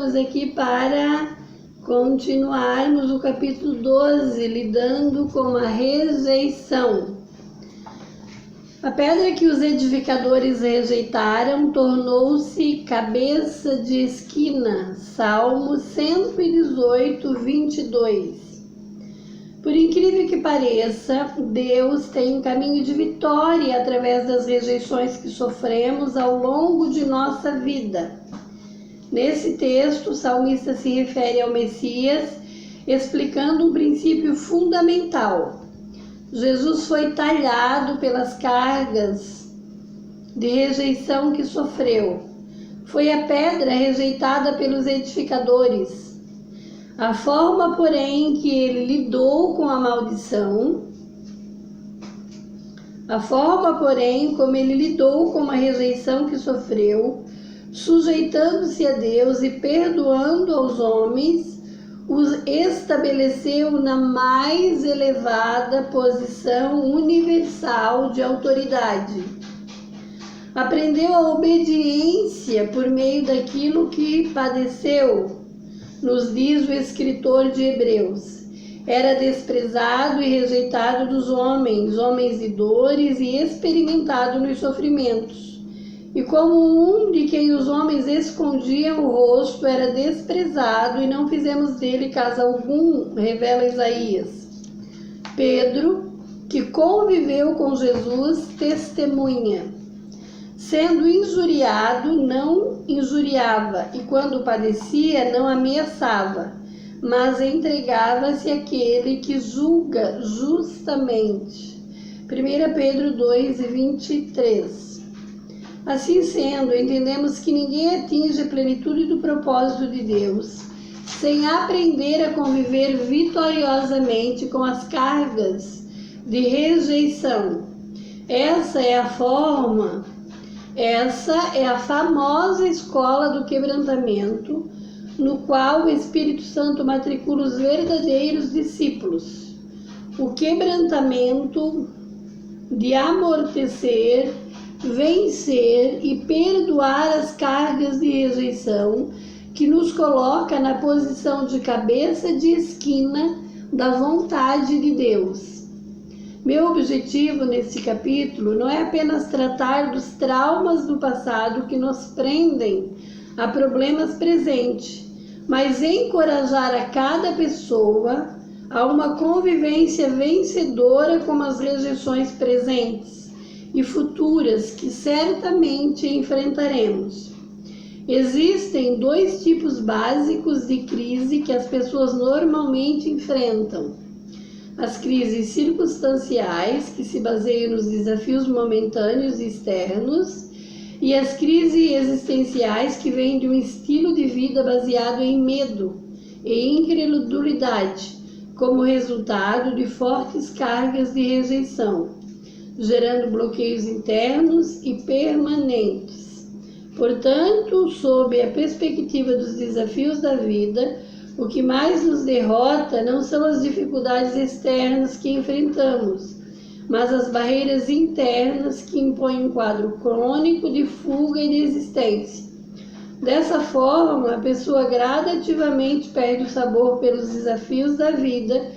estamos aqui para continuarmos o capítulo 12, lidando com a rejeição. A pedra que os edificadores rejeitaram tornou-se cabeça de esquina. Salmo 118, 22. Por incrível que pareça, Deus tem um caminho de vitória através das rejeições que sofremos ao longo de nossa vida. Nesse texto, o salmista se refere ao Messias, explicando um princípio fundamental. Jesus foi talhado pelas cargas de rejeição que sofreu. Foi a pedra rejeitada pelos edificadores. A forma, porém, que ele lidou com a maldição, como ele lidou com a rejeição que sofreu, sujeitando-se a Deus e perdoando aos homens, os estabeleceu na mais elevada posição universal de autoridade. Aprendeu a obediência por meio daquilo que padeceu, nos diz o escritor de Hebreus. Era desprezado e rejeitado dos homens de dores e experimentado nos sofrimentos. E como um de quem os homens escondiam o rosto, era desprezado e não fizemos dele caso algum, revela Isaías. Pedro, que conviveu com Jesus, testemunha. Sendo injuriado, não injuriava, e quando padecia, não ameaçava, mas entregava-se àquele que julga justamente. 1 Pedro 2, 23. Assim sendo, entendemos que ninguém atinge a plenitude do propósito de Deus sem aprender a conviver vitoriosamente com as cargas de rejeição. Essa é a famosa escola do quebrantamento, no qual o Espírito Santo matricula os verdadeiros discípulos. O quebrantamento de amortecer, vencer e perdoar as cargas de rejeição que nos coloca na posição de cabeça de esquina da vontade de Deus. Meu objetivo nesse capítulo não é apenas tratar dos traumas do passado que nos prendem a problemas presentes, mas encorajar a cada pessoa a uma convivência vencedora com as rejeições presentes e futuras que certamente enfrentaremos. Existem dois tipos básicos de crise que as pessoas normalmente enfrentam. As crises circunstanciais, que se baseiam nos desafios momentâneos e externos, e as crises existenciais, que vêm de um estilo de vida baseado em medo e incredulidade, como resultado de fortes cargas de rejeição, gerando bloqueios internos e permanentes. Portanto, sob a perspectiva dos desafios da vida, o que mais nos derrota não são as dificuldades externas que enfrentamos, mas as barreiras internas que impõem um quadro crônico de fuga e desistência. Dessa forma, a pessoa gradativamente perde o sabor pelos desafios da vida,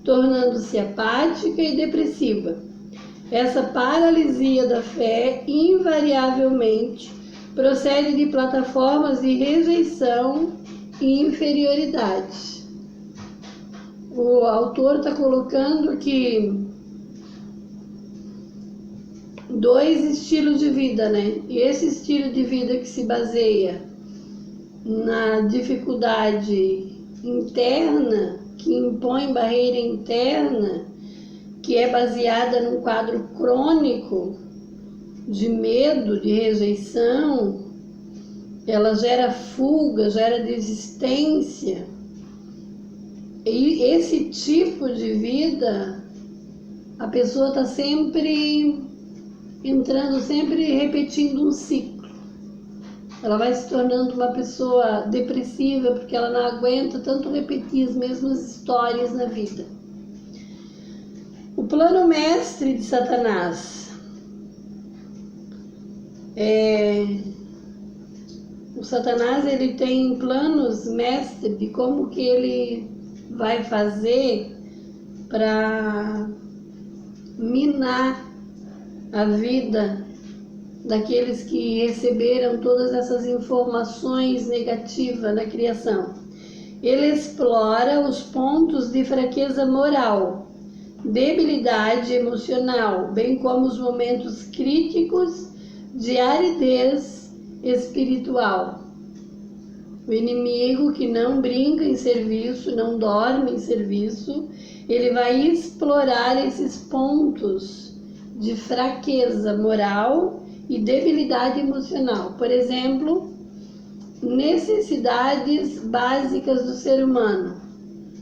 tornando-se apática e depressiva. Essa paralisia da fé, invariavelmente, procede de plataformas de rejeição e inferioridade. O autor está colocando que dois estilos de vida, né? E esse estilo de vida que se baseia na dificuldade interna, que impõe barreira interna, que é baseada num quadro crônico de medo, de rejeição, ela gera fuga, gera desistência. E esse tipo de vida, a pessoa está sempre entrando, sempre repetindo um ciclo. Ela vai se tornando uma pessoa depressiva porque ela não aguenta tanto repetir as mesmas histórias na vida. O plano mestre de Satanás O Satanás, ele tem planos mestre de como que ele vai fazer para minar a vida daqueles que receberam todas essas informações negativas na criação. Ele explora os pontos de fraqueza moral, debilidade emocional, bem como os momentos críticos de aridez espiritual. O inimigo que não brinca em serviço, não dorme em serviço, ele vai explorar esses pontos de fraqueza moral e debilidade emocional. Por exemplo, necessidades básicas do ser humano.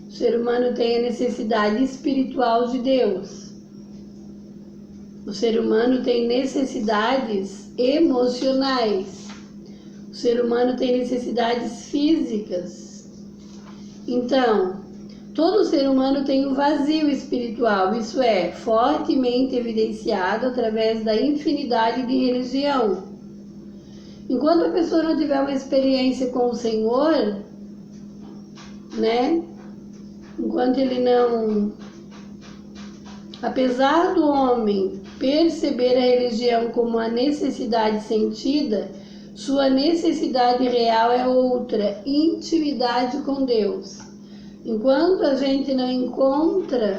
O ser humano tem a necessidade espiritual de Deus. O ser humano tem necessidades emocionais. O ser humano tem necessidades físicas. Então, todo ser humano tem um vazio espiritual, isso é, fortemente evidenciado através da infinidade de religião. Enquanto a pessoa não tiver uma experiência com o Senhor, né? Enquanto ele não... Apesar do homem perceber a religião como uma necessidade sentida, sua necessidade real é outra, intimidade com Deus. Enquanto a gente não encontra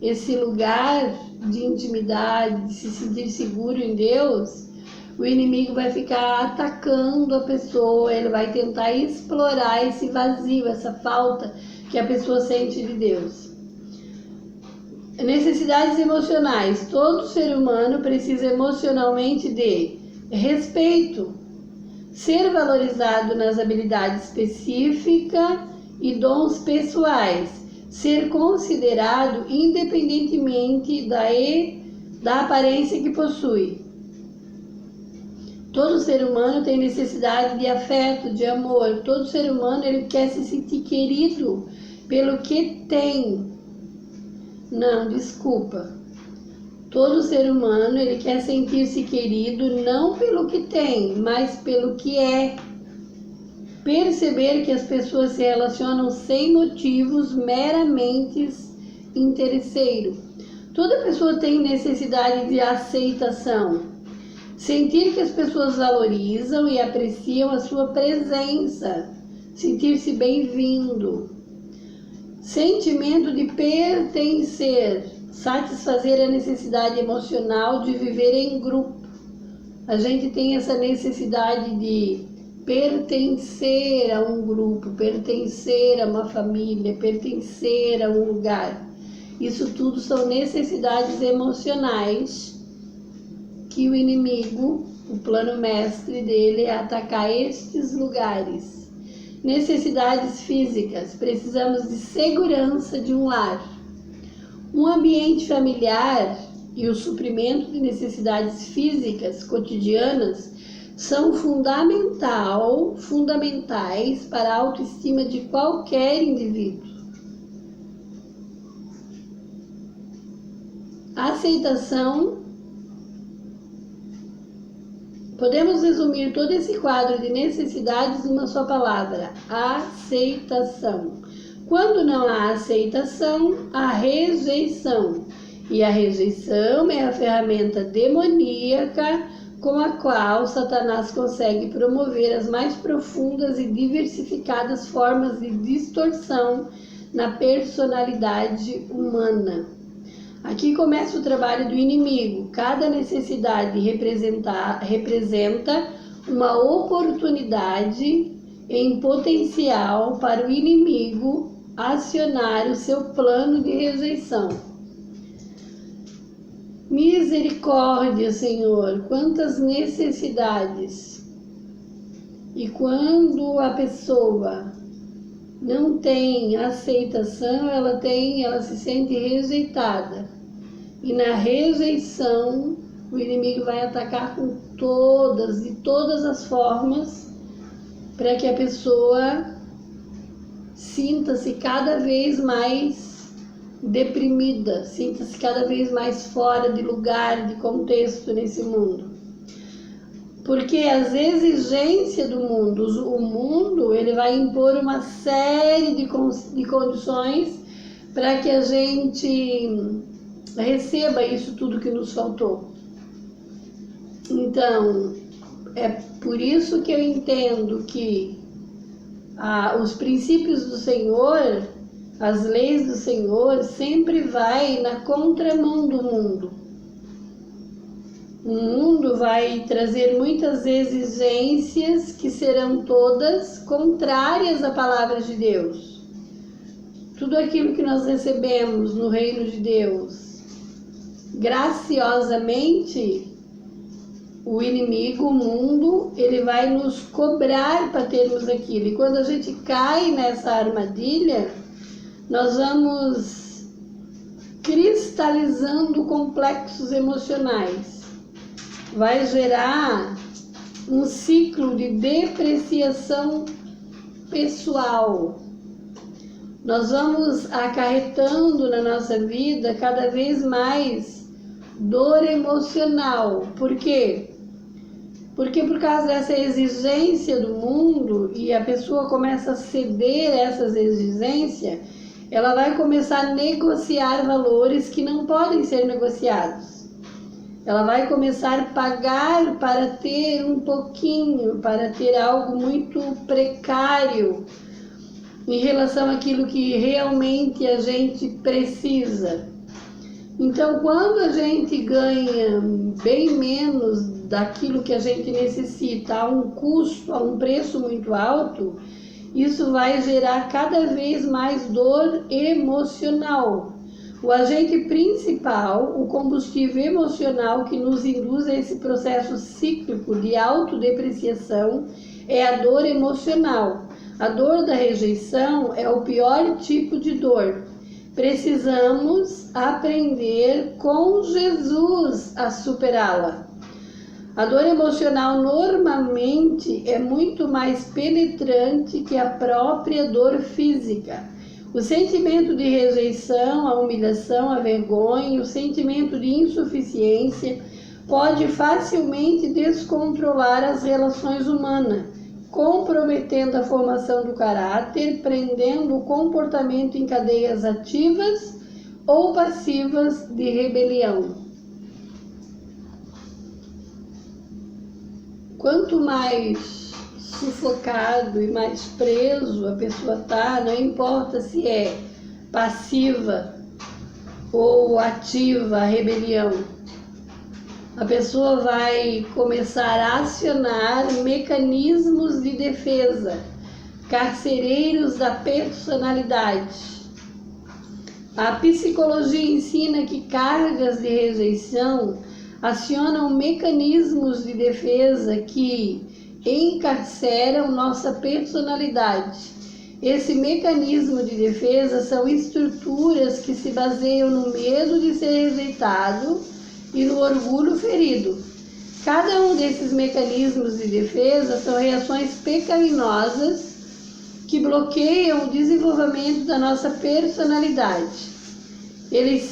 esse lugar de intimidade, de se sentir seguro em Deus, o inimigo vai ficar atacando a pessoa, ele vai tentar explorar esse vazio, essa falta que a pessoa sente de Deus. Necessidades emocionais. Todo ser humano precisa emocionalmente de respeito, ser valorizado nas habilidades específicas e dons pessoais, ser considerado independentemente da aparência que possui. Todo ser humano tem necessidade de afeto, de amor. Todo ser humano ele quer se sentir querido pelo que tem. Não, desculpa. Todo ser humano ele quer sentir-se querido não pelo que tem, mas pelo que é. Perceber que as pessoas se relacionam sem motivos meramente interesseiros. Toda pessoa tem necessidade de aceitação. Sentir que as pessoas valorizam e apreciam a sua presença. Sentir-se bem-vindo. Sentimento de pertencer. Satisfazer a necessidade emocional de viver em grupo. A gente tem essa necessidade de pertencer a um grupo, pertencer a uma família, pertencer a um lugar. Isso tudo são necessidades emocionais que o inimigo, o plano mestre dele é atacar estes lugares. Necessidades físicas. Precisamos de segurança de um lar. Um ambiente familiar e o suprimento de necessidades físicas cotidianas são fundamentais para a autoestima de qualquer indivíduo. Aceitação. Podemos resumir todo esse quadro de necessidades numa só palavra: aceitação. Quando não há aceitação, há rejeição. E a rejeição é a ferramenta demoníaca com a qual Satanás consegue promover as mais profundas e diversificadas formas de distorção na personalidade humana. Aqui começa o trabalho do inimigo. Cada necessidade representa uma oportunidade em potencial para o inimigo acionar o seu plano de rejeição. Misericórdia, Senhor, quantas necessidades. E quando a pessoa não tem aceitação, ela se sente rejeitada. E na rejeição, o inimigo vai atacar de todas as formas, para que a pessoa sinta-se cada vez mais deprimida, sinta-se cada vez mais fora de lugar, de contexto nesse mundo. Porque as exigências do mundo, o mundo, ele vai impor uma série de condições para que a gente receba isso tudo que nos faltou. Então, é por isso que eu entendo que os princípios do Senhor, as leis do Senhor, sempre vai na contramão do mundo. O mundo vai trazer muitas exigências que serão todas contrárias à palavra de Deus. Tudo aquilo que nós recebemos no reino de Deus, graciosamente, o inimigo, o mundo, ele vai nos cobrar para termos aquilo. E quando a gente cai nessa armadilha, nós vamos cristalizando complexos emocionais. Vai gerar um ciclo de depreciação pessoal. Nós vamos acarretando na nossa vida cada vez mais dor emocional. Por quê? Porque por causa dessa exigência do mundo e a pessoa começa a ceder a essas exigências, ela vai começar a negociar valores que não podem ser negociados. Ela vai começar a pagar para ter um pouquinho, para ter algo muito precário em relação àquilo que realmente a gente precisa. Então, quando a gente ganha bem menos daquilo que a gente necessita, a um custo, a um preço muito alto, isso vai gerar cada vez mais dor emocional. O agente principal, o combustível emocional que nos induz a esse processo cíclico de autodepreciação é a dor emocional. A dor da rejeição é o pior tipo de dor. Precisamos aprender com Jesus a superá-la. A dor emocional normalmente é muito mais penetrante que a própria dor física. O sentimento de rejeição, a humilhação, a vergonha, o sentimento de insuficiência pode facilmente descontrolar as relações humanas, comprometendo a formação do caráter, prendendo o comportamento em cadeias ativas ou passivas de rebelião. Quanto mais sufocado e mais preso a pessoa está, não importa se é passiva ou ativa a rebelião, a pessoa vai começar a acionar mecanismos de defesa, carcereiros da personalidade. A psicologia ensina que cargas de rejeição acionam mecanismos de defesa que encarceram nossa personalidade. Esse mecanismo de defesa são estruturas que se baseiam no medo de ser rejeitado e no orgulho ferido. Cada um desses mecanismos de defesa são reações pecaminosas que bloqueiam o desenvolvimento da nossa personalidade. Eles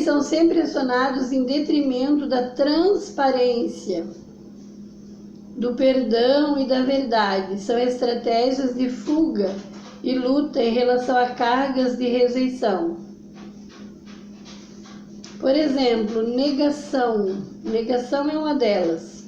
são sempre acionados em detrimento da transparência, do perdão e da verdade. São estratégias de fuga e luta em relação a cargas de rejeição. Por exemplo, negação. Negação é uma delas.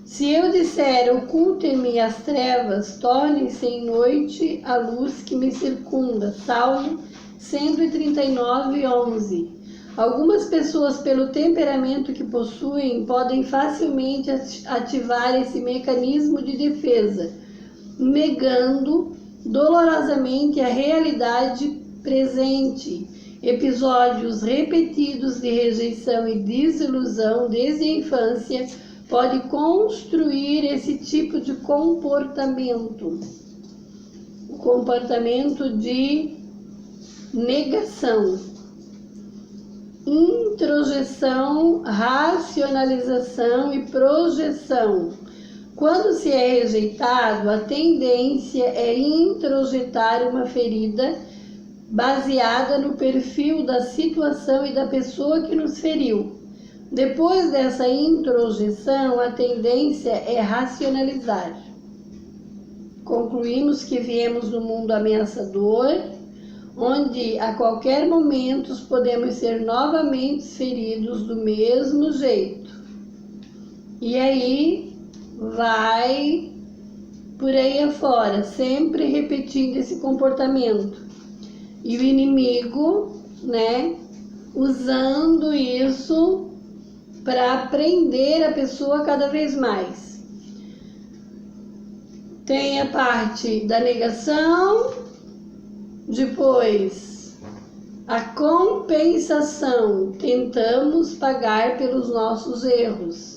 Se eu disser, ocultem-me as trevas, tornem-se em noite a luz que me circunda. Salmo 139:11. Algumas pessoas, pelo temperamento que possuem, podem facilmente ativar esse mecanismo de defesa, negando dolorosamente a realidade presente. Episódios repetidos de rejeição e desilusão desde a infância podem construir esse tipo de comportamento. O comportamento de negação, introjeção, racionalização e projeção. Quando se é rejeitado, a tendência é introjetar uma ferida baseada no perfil da situação e da pessoa que nos feriu. Depois dessa introjeção, a tendência é racionalizar. Concluímos que viemos no mundo ameaçador, onde a qualquer momento podemos ser novamente feridos do mesmo jeito. E aí vai por aí afora, sempre repetindo esse comportamento. E o inimigo, usando isso para prender a pessoa cada vez mais. Tem a parte da negação, depois a compensação, tentamos pagar pelos nossos erros.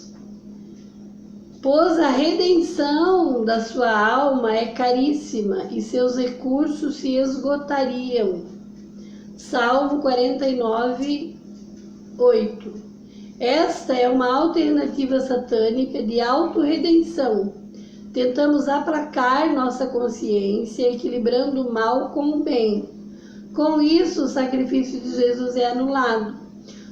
Pois a redenção da sua alma é caríssima e seus recursos se esgotariam. Salmo 49, 8. Esta é uma alternativa satânica de autorredenção. Tentamos aplacar nossa consciência, equilibrando o mal com o bem. Com isso, o sacrifício de Jesus é anulado.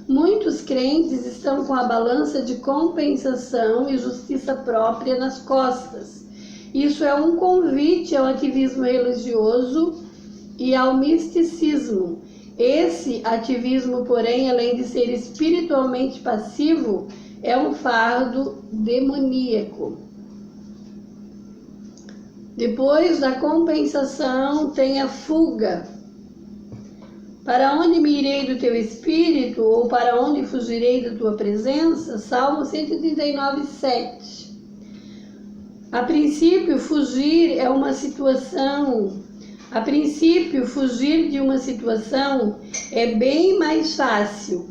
Muitos crentes estão com a balança de compensação e justiça própria nas costas. Isso é um convite ao ativismo religioso e ao misticismo. Esse ativismo, porém, além de ser espiritualmente passivo, é um fardo demoníaco. Depois da compensação, tem a fuga. Para onde me irei do teu espírito, ou para onde fugirei da tua presença? Salmo 139, 7. A princípio, fugir de uma situação é bem mais fácil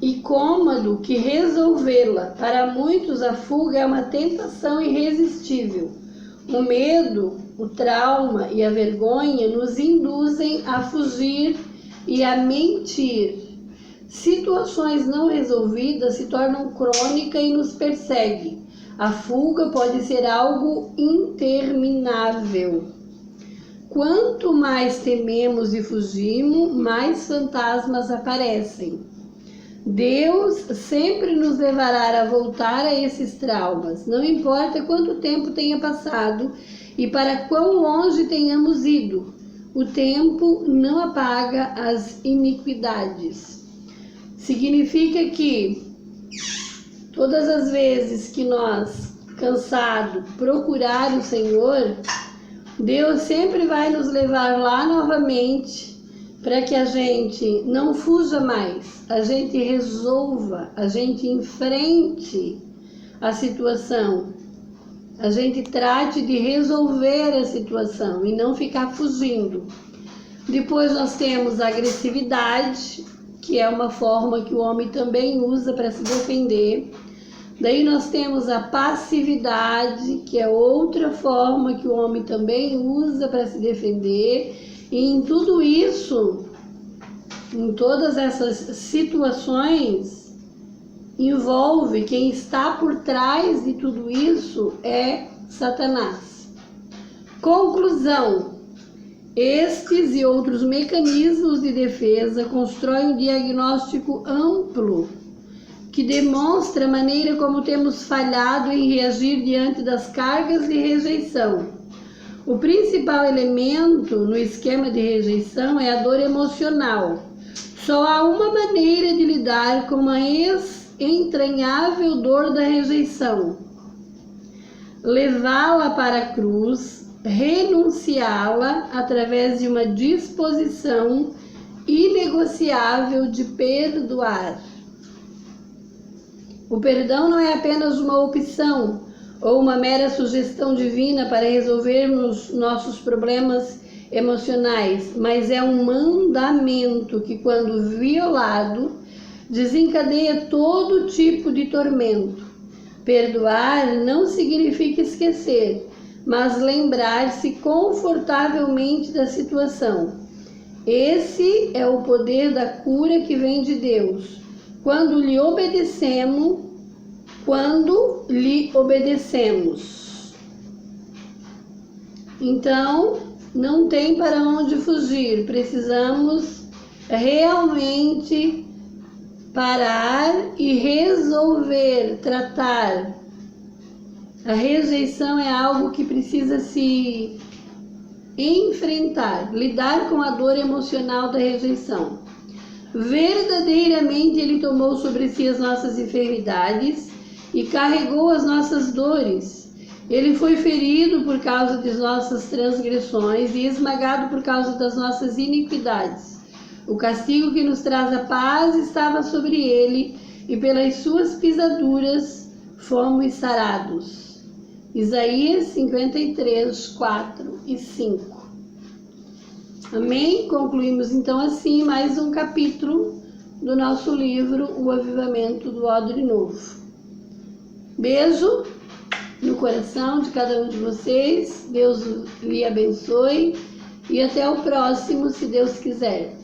e cômodo que resolvê-la. Para muitos, a fuga é uma tentação irresistível. O medo, o trauma e a vergonha nos induzem a fugir e a mentir. Situações não resolvidas se tornam crônicas e nos perseguem. A fuga pode ser algo interminável. Quanto mais tememos e fugimos, mais fantasmas aparecem. Deus sempre nos levará a voltar a esses traumas, não importa quanto tempo tenha passado e para quão longe tenhamos ido. O tempo não apaga as iniquidades. Significa que todas as vezes que nós, cansados, procurar o Senhor, Deus sempre vai nos levar lá novamente para que a gente não fuja mais, a gente resolva, a gente enfrente a situação, a gente trate de resolver a situação e não ficar fugindo. Depois nós temos a agressividade, que é uma forma que o homem também usa para se defender. Daí nós temos a passividade, que é outra forma que o homem também usa para se defender. E em tudo isso, em todas essas situações, envolve quem está por trás de tudo isso é Satanás. Conclusão: estes e outros mecanismos de defesa constroem um diagnóstico amplo que demonstra a maneira como temos falhado em reagir diante das cargas de rejeição. O principal elemento no esquema de rejeição é a dor emocional. Só há uma maneira de lidar com a entranhável dor da rejeição: levá-la para a cruz, renunciá-la através de uma disposição inegociável de perdoar. O perdão não é apenas uma opção ou uma mera sugestão divina para resolvermos nossos problemas emocionais, mas é um mandamento que, quando violado, desencadeia todo tipo de tormento. Perdoar não significa esquecer, mas lembrar-se confortavelmente da situação. Esse é o poder da cura que vem de Deus. Quando lhe obedecemos. Então, não tem para onde fugir. Precisamos realmente parar e resolver, tratar. A rejeição é algo que precisa se enfrentar, lidar com a dor emocional da rejeição. Verdadeiramente Ele tomou sobre si as nossas enfermidades e carregou as nossas dores. Ele foi ferido por causa das nossas transgressões e esmagado por causa das nossas iniquidades. O castigo que nos traz a paz estava sobre ele, e pelas suas pisaduras fomos sarados. Isaías 53, 4 e 5. Amém? Concluímos então assim mais um capítulo do nosso livro O Avivamento do Odre Novo. Beijo no coração de cada um de vocês. Deus lhe abençoe e até o próximo, se Deus quiser.